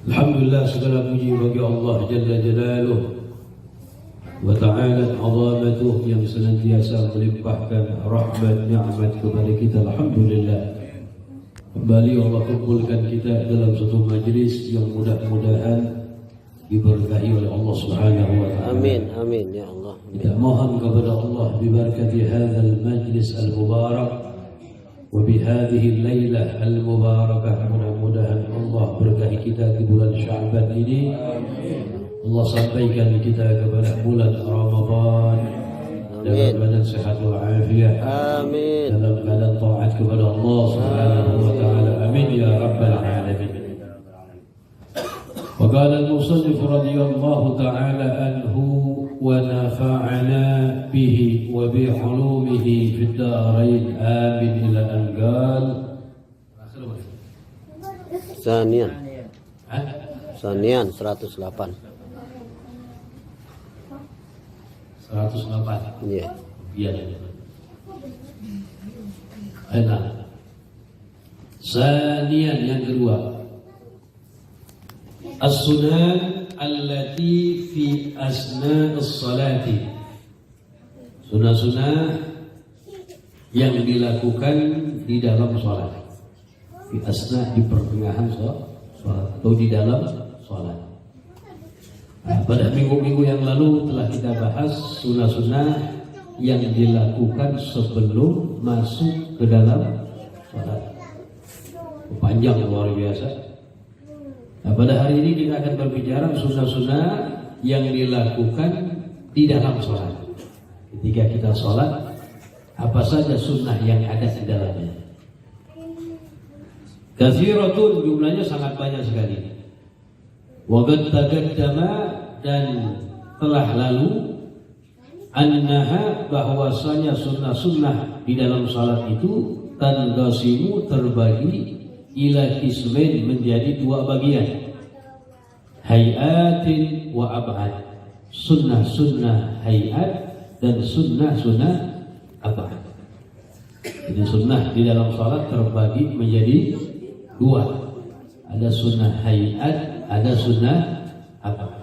Alhamdulillah, segala puji bagi Allah Jalla Jalaluh wa ta'ala azamatuh yang senantiasa melimpahkan rahmat ni'mat kepada kita. Alhamdulillah, kembali Allah kumpulkan kita dalam satu majlis yang mudah-mudahan diberkahi oleh Allah Subhanahu wa ta'ala. Amin, amin ya Allah. Kita mohon kepada Allah bibarakati hadzal majlis al-mubarak wa bihadhihi al-lailah al-mubarakah, mudah-mudahan Allah berkahi kita di bulan Sya'ban ini. Allah sampaikan kita kepada bulan Ramadan dalam keadaan sehat walafiat, dalam keadaan taat kepada Allah Subhanahu wa ta'ala. Amin ya rabbal alamin. وقال المصنف رضي الله تعالى عنه ونفعنا به وبعلومه في الدارين آمين إلى أن قال Sanian 108. 108. Iya. Biar. Enak. Sanian yang kedua, as-sunan allati fi asna'is salati. Sunnah-sunnah yang dilakukan di dalam salat. Di asna, di pertengahan salat atau di dalam salat. Nah, pada minggu-minggu yang lalu telah kita bahas sunnah-sunnah yang dilakukan sebelum masuk ke dalam salat. Panjang, luar biasa. Nah, pada hari ini kita akan berbicara sunnah-sunnah yang dilakukan di dalam sholat. Ketika kita sholat, apa saja sunnah yang ada di dalamnya? Kathiratun, jumlahnya sangat banyak sekali. Wa qad taqaddama, dan telah lalu, annaha, bahwasanya sunnah-sunnah di dalam sholat itu tanqasimu, terbagi ila kismain, menjadi dua bagian. Hayatin wa ab'ad, sunnah-sunnah hayat dan sunnah-sunnah ab'ad. Jadi sunnah di dalam salat terbagi menjadi dua. Ada sunnah hayat, ada sunnah ab'ad.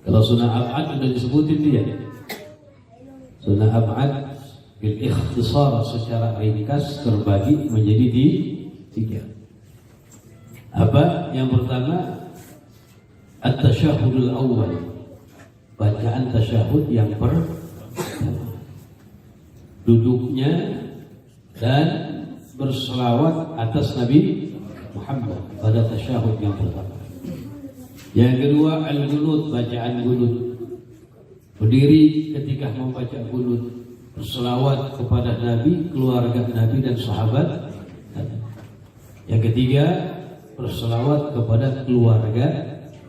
Kalau sunnah ab'ad sudah disebutin dia. Sunnah ab'ad bil ikhtisar, secara ringkas terbagi menjadi tiga. Apa? Yang pertama, at-tasyahudul awal, bacaan tasyahud yang pertama, duduknya dan berselawat atas Nabi Muhammad pada tasyahud yang pertama. Yang kedua, al-gunut, bacaan gunut, berdiri ketika membaca gunut, berselawat kepada Nabi, keluarga Nabi dan sahabat Nabi. Yang ketiga, berselawat kepada keluarga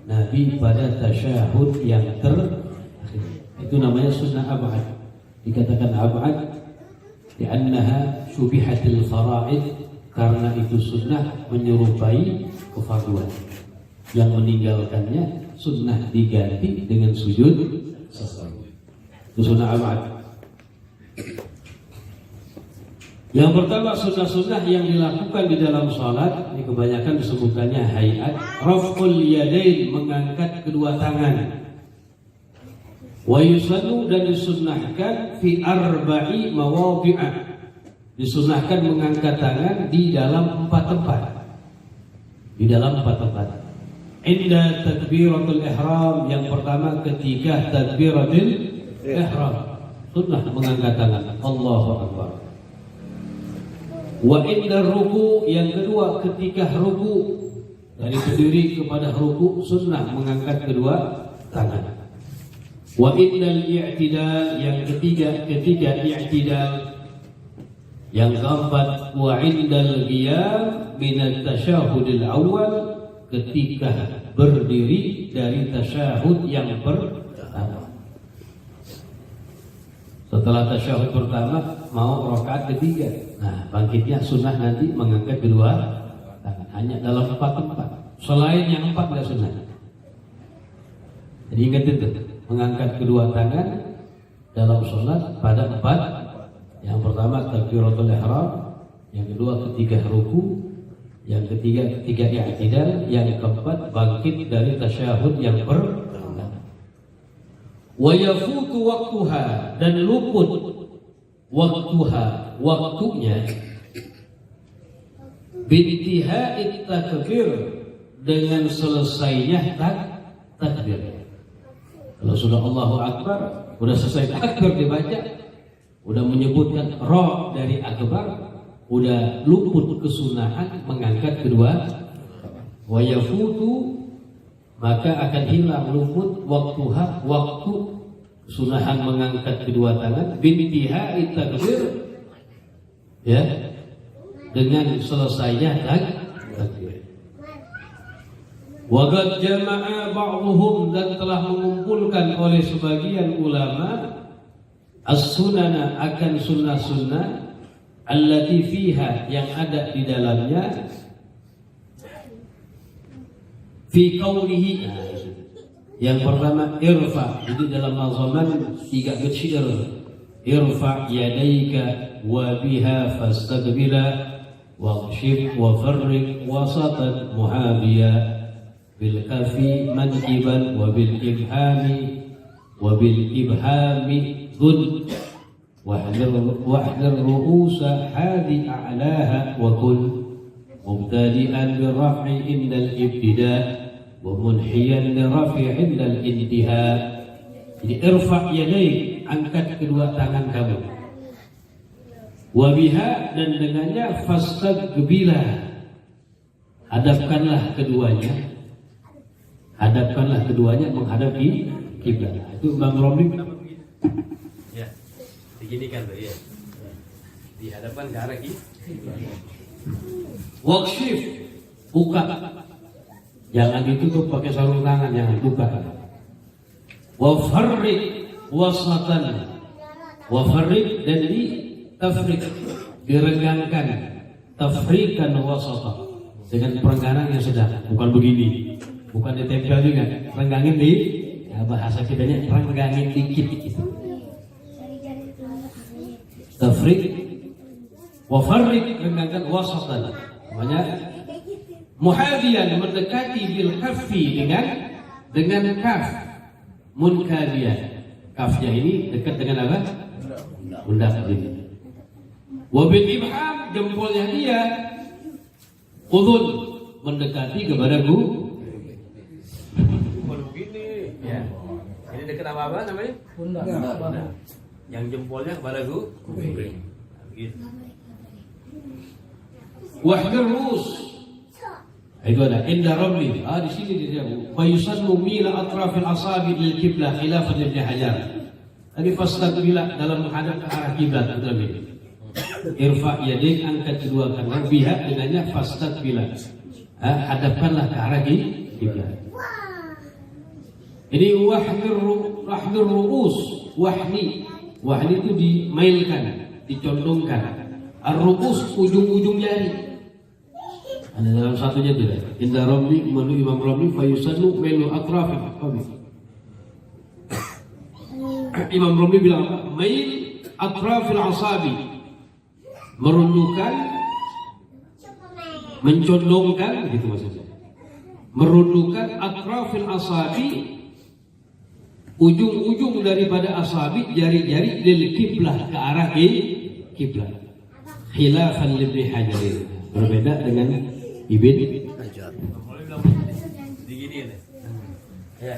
Nabi pada tasyahud yang terakhir. Itu namanya sunnah ab'ad. Dikatakan ab'ad li'annaha syubihatil fara'id, karena itu sunnah menyerupai kefarduan. Yang meninggalkannya sunnah diganti dengan sujud sahwi. Itu sunnah ab'ad. Yang pertama, sunnah-sunnah yang dilakukan di dalam salat, ini kebanyakan disebutkannya hayat. Raf'ul yadain, mengangkat kedua tangan. Wa yusannu, dan disunnahkan fi arba'i mawadhi'a, disunnahkan mengangkat tangan di dalam 4 tempat. Di dalam 4 tempat. Inda takbiratul ihram, yang pertama ketika takbiratul ihram, sunnah mengangkat tangan, Allahu Akbar. Wa inda ruku, yang kedua ketika ruku, dari berdiri kepada ruku sunnah mengangkat kedua tangan. Wa indal i'tidal, yang ketiga ketika i'tidal. Yang keempat, wa indal qiyam minat tasyahudil awal, ketika berdiri dari tasyahud yang pertama. Setelah tasyahud pertama mau rakaat ketiga, nah bangkitnya sunnah nanti mengangkat kedua tangan, hanya dalam 4 tempat. Selain yang 4 tidak sunnah. Jadi ingat itu, mengangkat kedua tangan dalam sholat pada 4. Yang pertama takbiratul ihram, yang kedua ketika ruku, Yang ketiga i'tidal, yang keempat bangkit dari tasyahud yang pertama. Wa yafutu waqtuha, dan luput waktuha, waktunya, bintihai takbir, dengan selesainya takbir. Kalau sudah Allahu Akbar, udah selesai takbir dibaca, udah menyebutkan roh dari akbar, udah luput kesunahan mengangkat kedua. Wa yafutu, maka akan hilang luput waktuha, waktu sunahan mengangkat kedua tangan, bintihai takbir, ya, dengan selesainya takbir. Wa qad jama'a ba'dhum, dan telah mengumpulkan oleh sebagian ulama as-sunana, akan sunnah-sunnah, allati fiha, yang ada di dalamnya, fi qawlihi. Yang pertama irfa, jadi dalam nazaman 3 bait syair, irfa yadaika wa biha fastaqbila waqshif wa farriq wasatan muhabiya bil kafi mankiban wa bil ibhami dhul wahdir ru'usa hadi a'laha wa kul mubtadi'an bi raf'i indal ibtida' wa munhiyan li raf'i indal intiha. Jadi irfa' yadaik, angkat kedua tangan kamu, wa biha, dan dengannya fastaqbila, hadapkanlah keduanya menghadap kiblat. Itu Imam Romli ya, diginikan tuh ya, dihadapkan ke arah kiblat. Waqshif, buka, jangan ditutup pakai sarung tangan, jangan buka. Wa farriq wasatan, wa farriq, dan di tafriq, direnggangkan, tafriqan wasata, dengan perenggangan yang sedang, bukan begini, bukan ditempel juga, renggangin di, ya bahasa kitanya renggangin dikit gitu. Tafriq wa farriq, renggangkan, wasatan, namanya muhadiyan, mendekati, bil kaffi, dengan kaf, munkadiyan, kafnya ini dekat dengan apa? Pundak ini. Wa bil ibham, jempolnya dia, udhun, mendekati kepada begini ya. Ini dekat apa namanya? Pundak. Yang jempolnya kepada kuping. Begitu. Wahdir rus, itu ada inda Romli. Di sini dia. Fa yusallu mila atrafil asabi lil qiblah khilafan Ibnu Hajar. Tadi fastaqbila, dalam menghadap ke arah kiblat, betul ini. Irfa yadik, angkat kedua tangan, biha, dengannya fastaqbila, hadapkanlah ke arah kiblat. Ini wahdir ru'us, wahni itu dimailkan, dicondongkan. Ar-ru'us, ujung-ujung jari. Ada dalam satunya tidak. Inda Romli, menurut Imam Romli, fa yusallu mailu atrafil asabi. Imam Romli bilang apa? Mail atrafil asabi, merundukkan, mencondongkan, gitu maksudnya. Merundukkan atrafil asabi, ujung-ujung daripada asabi, jari-jari, lil kiblah, ke arah kiblah. Khilafan Ibnu Hajar, berbeda dengan Ibnu Hajar. Diginiin ya.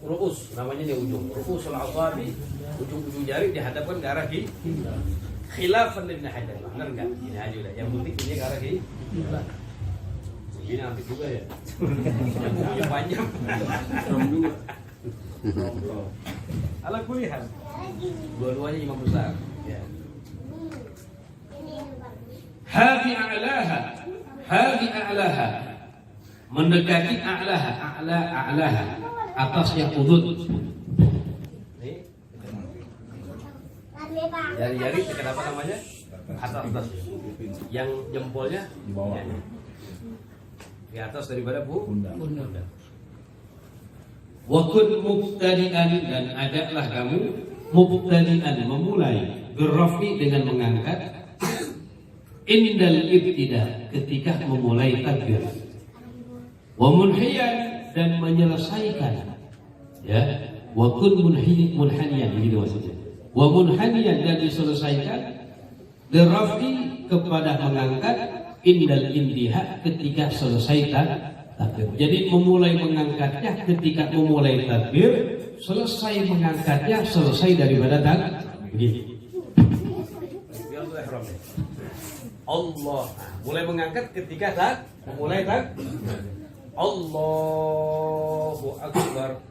Ru'us namanya di ujung. Ru'usul asabi, ujung-ujung jari dihadapkan ke arah kiblat. Khilafan Ibnu Hajar. Benar enggak? Ini aja udah. Yang penting ini ke arah kiblat. Ini ambil juga ya. Yang panjang. Ala kulihan. Dua-duanya imam besar. Ya. Hadi a'laha, mendekati a'laha, atasnya udhun. Jari-jari dekat apa namanya? Atas. Yang jempolnya di bawah. Di atas daripada pundak. Wa kun mubtadi'an, dan adalah kamu mubtadi'an, memulai, berrafi, dengan mengangkat, indal ibtida, ketika memulai takbir. Wa munhiyan, dan menyelesaikan. Ya, wa kun munhaniyan, begitu maksudnya. Wa munhaniyan, dan diselesaikan diraf'i, kepada mengangkat, indal intiha, ketika selesai takbir. Jadi memulai mengangkatnya ketika memulai takbir, selesai mengangkatnya selesai daripada takbir. Allah, mulai mengangkat ketika memulai Allahu Akbar.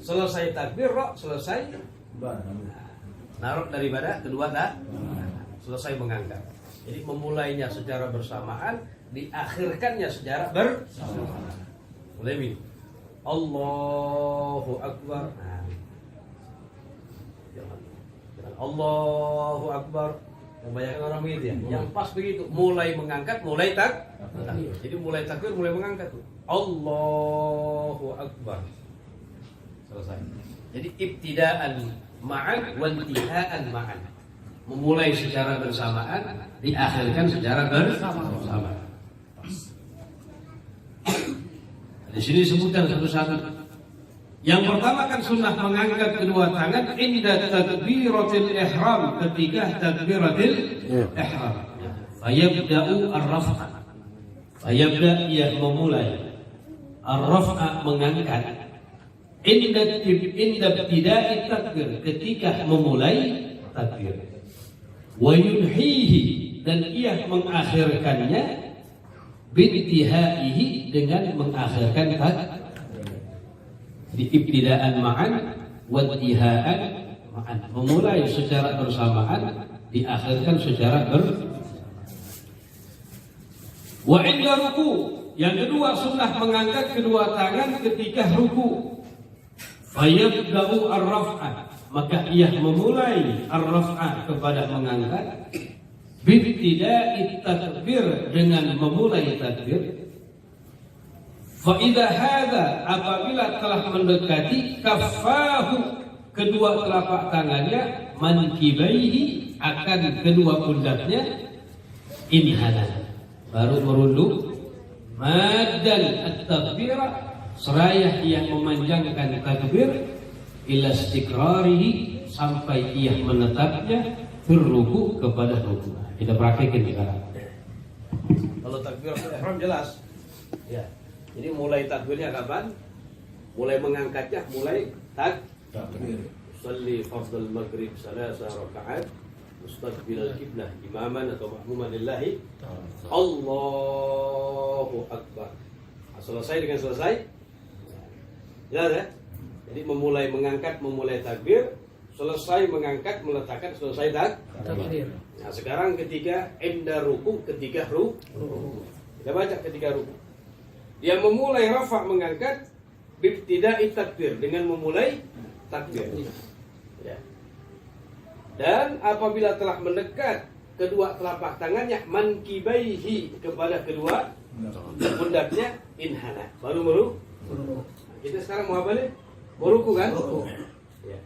Selesai takbir, selesai naruh daripada kedua selesai mengangkat. Jadi memulainya secara bersamaan, diakhirkannya secara bersamaan. Mulai ini Allahu Akbar. Jangan Allahu Akbar. Kebanyakan orang begitu ya. Yang pas begitu, mulai mengangkat, mulai takbir. Jadi mulai takbir, mulai mengangkat tuh. Allahu Akbar. Selesai. Jadi ibtidaan ma'an wa intihaan ma'an. Memulai secara bersamaan, diakhirkan secara bersamaan. Di sini disebutkan satu-satu. Yang pertama kan sunnah mengangkat kedua tangan inda takbiratil ihram, ketika takbiratil ihram. Fayabda'u ar-raf'a. Fayabda', ia memulai. Ar-raf'a, mengangkat. Inda ibtida'i takbir, ketika memulai takbir. Wa yunhihi, dan ia mengakhirkannya bintihaihi, dengan mengakhirkan takbir. Di ibtidaan ma'an wa intihaan ma'an, memulai secara bersamaan, diakhirkan secara wa inda ruku. Yang kedua, sunnah mengangkat kedua tangan ketika ruku. Fayabda'u ar-raf'a, maka ia memulai ar-raf'a, kepada mengangkat, bibtida'i takbir, dengan memulai takbir. Fa'idha hadha, apabila telah mendekati, kaffahu, kedua telapak tangannya, mankibaihi, akan kedua pundaknya, inhana, baru merunduk, maddan at-takbira, seraya ia memanjangkan takbir, ila istiqrarihi, sampai ia menetapnya, berruku, kepada ruku. Kita praktekin sekarang. Kalau takbiratul ihram jelas, ya. Jadi mulai takbirnya kapan? Mulai mengangkatnya, mulai takbir. Salli fardal maghrib salasa rakaat mustaqbil al-qiblah imaman atau ma'muman lillahi. Allahu Akbar. Selesai dengan selesai. Jelas ya? Jadi memulai mengangkat, memulai takbir, selesai mengangkat, meletakkan, selesai takbir. Nah, sekarang ketika inda ruku, ketika ruku. Kita baca ketika ruku. Dia memulai rafa, mengangkat, bibtida'i takbir, dengan memulai takbir. Ya. Dan apabila telah mendekat kedua telapak tangannya, mankibaihi, kepada kedua pundaknya, inhana, baru meruku. Kita sekarang mau apa nih? Meruku kan? Ya.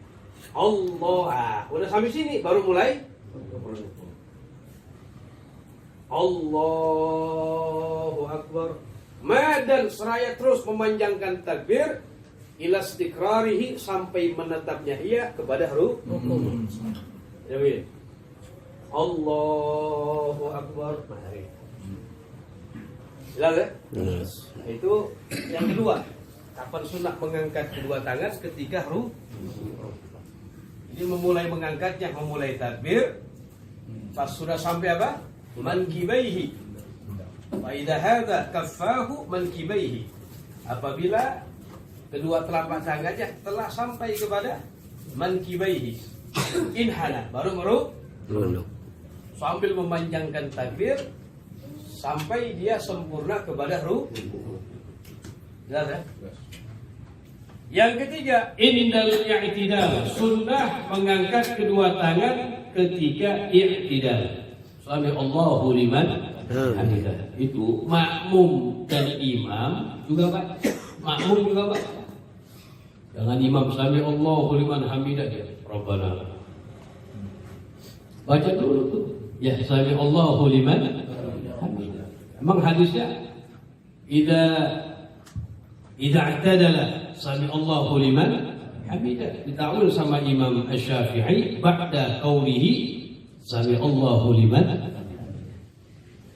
Allah, udah sampai sini, baru mulai. Allahu Akbar. Madan, seraya terus memanjangkan takbir, ila istiqrarihi, sampai menetapnya ia kepada ruku. Jadi Allahu Akbar. Mari. Jelas ya? Itu yang kedua. Kapan sunnah mengangkat kedua tangan? Ketika ruku. Jadi memulai mengangkatnya, memulai takbir. Pas sudah sampai apa? Mankibaihi. Wa idza hadza kaffahu mankibaihi. Apabila kedua telapak tangannya telah sampai kepada mankibaihi, inhana, baru meruku. Sambil memanjangkan takbir sampai dia sempurna kepada ruku. Jelas ya? Yang ketiga, indal i'tidal, sunnah mengangkat kedua tangan ketika i'tidal. Sami Allahu liman hamidah. Itu makmum dan imam juga Pak. Makmum juga Pak. Jangan imam sami Allahu liman hamidah dia. Rabbana. Baca dulu tuh. Ya, sami Allahu liman hamidah. Emang hadisnya idza i'tadala sami Allahu liman hamidah. Ditakwil sama Imam Asy-Syafi'i ba'da qaulihi sami Allahu liman hamidah.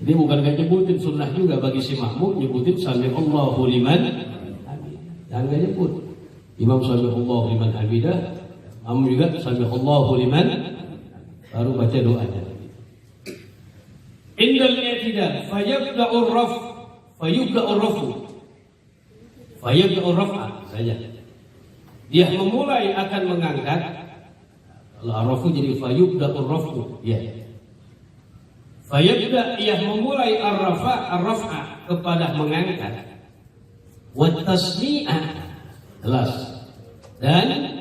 Ini bukan kayak nyebutin sunnah juga bagi si makmum nyebutin sami Allahu liman hamidah. Jangan nyebut. Imam sami Allahu liman hamidah, makmum juga sami Allahu liman, baru baca doanya. Indal i'tidal fayabda'ur raf'a saja. Dia memulai akan mengangkat. Kalau ar-raf'u jadi fayabda'ur raf'u, ya. Fayabda' ia memulai ar-raf'a kepada mengangkat. Wa tasmi'ah jelas. Dan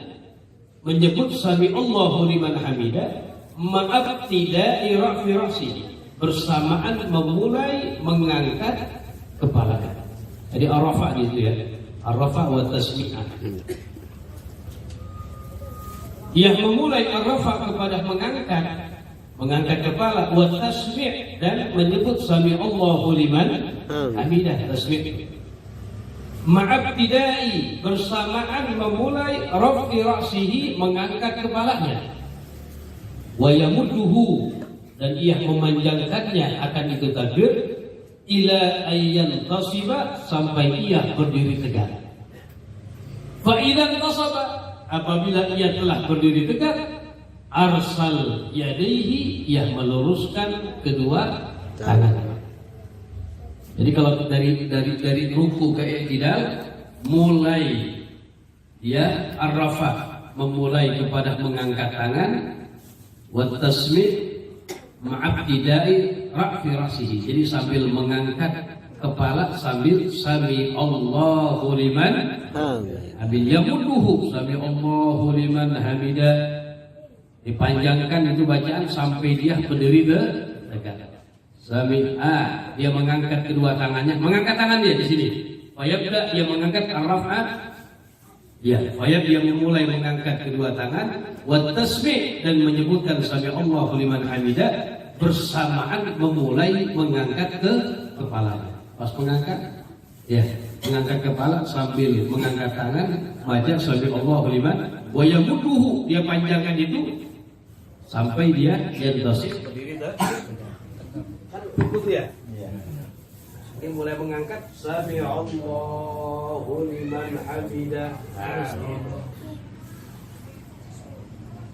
menyebut sami Allahu liman hamidah ma'abtida'i ra'fi ra'sihi, bersamaan memulai mengangkat kepala. Jadi ar-rafa' gitu ya. Ar-rafa' wa tasmi'ah. Dia memulai ar-rafa' kepada mengangkat kepala, wa tasmi' dan menyebut sami Allahu liman hamidah, tasmi'. Ma'abtida'i bersamaan memulai raf'i ra'sihi, mengangkat kepalanya. Wa yamudduhu dan ia memanjangkannya akan itu takbir ila ayyan tasiba sampai ia berdiri tegak. Fa idzan tasaba apabila ia telah berdiri tegak arsal yadaihi ia meluruskan kedua tangan. Jadi kalau dari ruku ke i'tidal mulai dia ar-rafa memulai kepada mengangkat tangan wa tasmi' ma'abtida'i ra'fi ra'sihi. Jadi sambil mengangkat kepala sambil sami Allahu liman hamidah. Yamudduhu sami Allahu liman hamidah. Dipanjangkan itu bacaan sampai dia berdiri tegak. Dia mengangkat kedua tangannya, mengangkat tangan dia di sini. Fayabda dia mengangkat ar-raf'a. Ya, fayab dia memulai mengangkat kedua tangan, wa tasmi' dan menyebutkan sami Allahu liman hamidah bersamaan memulai mengangkat ke kepala. Pas mengangkat, ya, mengangkat kepala sambil mengangkat tangan, baca sami Allahu liman wa yamudduhu dia panjangkan itu sampai dia yantasib berdiri kan begitu ya. Ini mulai mengangkat sami Allahu liman hamidah.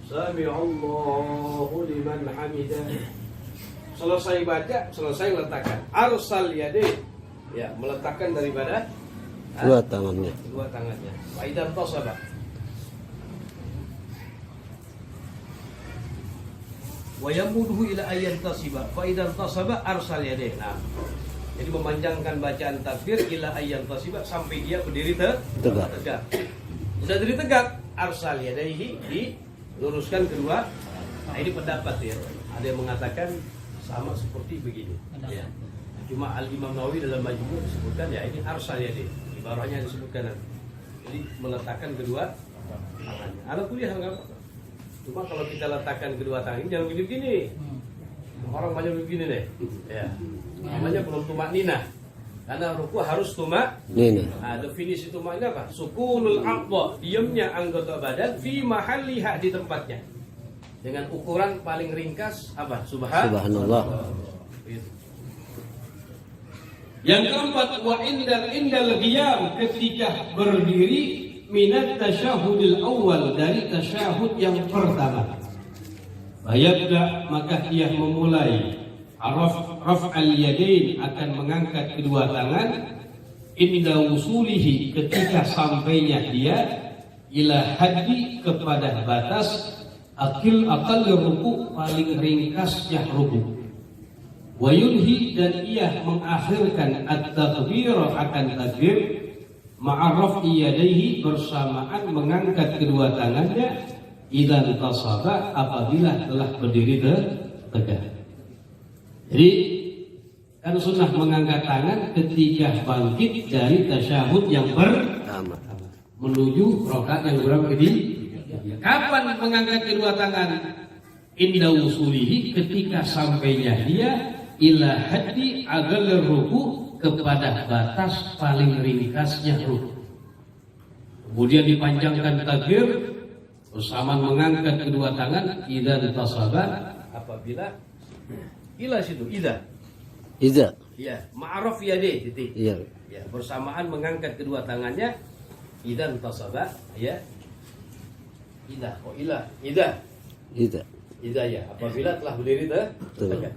Sami Allahu liman hamidah. Selesai baca, selesai letakkan. Arsal yadayhi. Ya, meletakkan daripada dua tangannya. Dua tangannya. Wa idzan tasaba. Wa yamuduhu ila ayyan tasiba. Fa idzan tasaba arsal yadayhi. Nah, jadi memanjangkan bacaan takbir ila ayyan tasiba sampai dia berdiri tegak. Sudah berdiri tegak, arsal yadayhi diluruskan kedua. Nah, ini pendapat ya. Ada yang mengatakan sama seperti begini. Ya. Cuma Al-Imam Nawawi dalam Majmu' disebutkan ya ini arsal yadayhi. Ibaratnya disebutkan. Jadi meletakkan kedua tangannya. Ala kuliah enggak apa-apa. Cuma kalau kita letakkan kedua tangan jangan begini-begini. Orang banyak begini deh. Ya. Namanya belum tumakninah. Karena ruku harus tumakninah. Nah, definisi tumakninah apa? Sukunul aqwa, diamnya anggota badan fi mahalliha di tempatnya. Dengan ukuran paling ringkas apa? Subhanallah. Yang keempat wa indal qiyam ketika berdiri minat tasyahudil awal dari tasyahud yang pertama. Fayabda maka ia memulai raf'al yadain akan mengangkat kedua tangan inda wusulihi ketika sampainya dia ila haddi kepada batas aqal ruku paling ringkasnya ruku. Wa yunhi dan ia mengakhirkan at-takbir akan takbir ma'arraf'i yadaihi bersamaan mengangkat kedua tangannya idzan tasaba apabila telah berdiri tegak. Jadi kan sunnah mengangkat tangan ketika bangkit dari tasyahud yang pertama menuju rakaat yang berapa ini? Kapan mengangkat kedua tangan? inda wusulihi, ketika sampainya dia ila haddi agal ruku, kepada batas paling ringkasnya ruku. Kemudian dipanjangkan takbir bersama mengangkat kedua tangan idza tasaba, apabila ila situ idza ya ma'ruf yadi titik Iya. ya, bersamaan mengangkat kedua tangannya idza tasaba ya, idza idza ya, apabila telah berdiri tegak.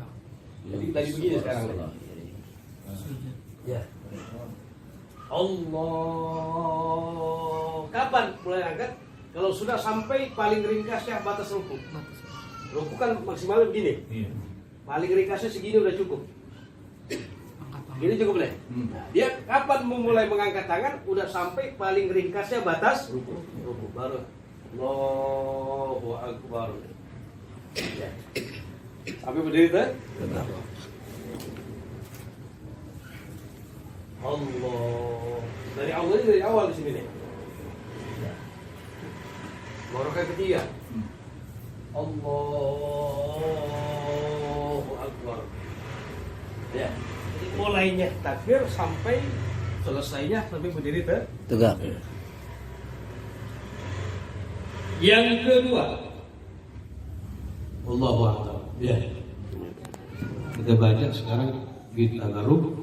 Jadi tadi begini sekarang ya. Allah. Kapan mulai angkat? Kalau sudah sampai paling ringkasnya batas ruku. Ruku kan maksimalnya begini. Paling ringkasnya segini udah cukup. Gini cukup deh. Nah, dia kapan memulai mengangkat tangan? Udah sampai paling ringkasnya batas ruku. Baru Allahu Akbar. Ya. Sampai berdiri tuh. Allah. Dari awalnya dari awal di sini nih. Barokat ketiga. Allahu Akbar. Ya. Jadi mulainya takbir sampai selesainya sampai berdiri Tegak. Yang kedua, Allahu Akbar. Ya. Kita baca sekarang di tagarrub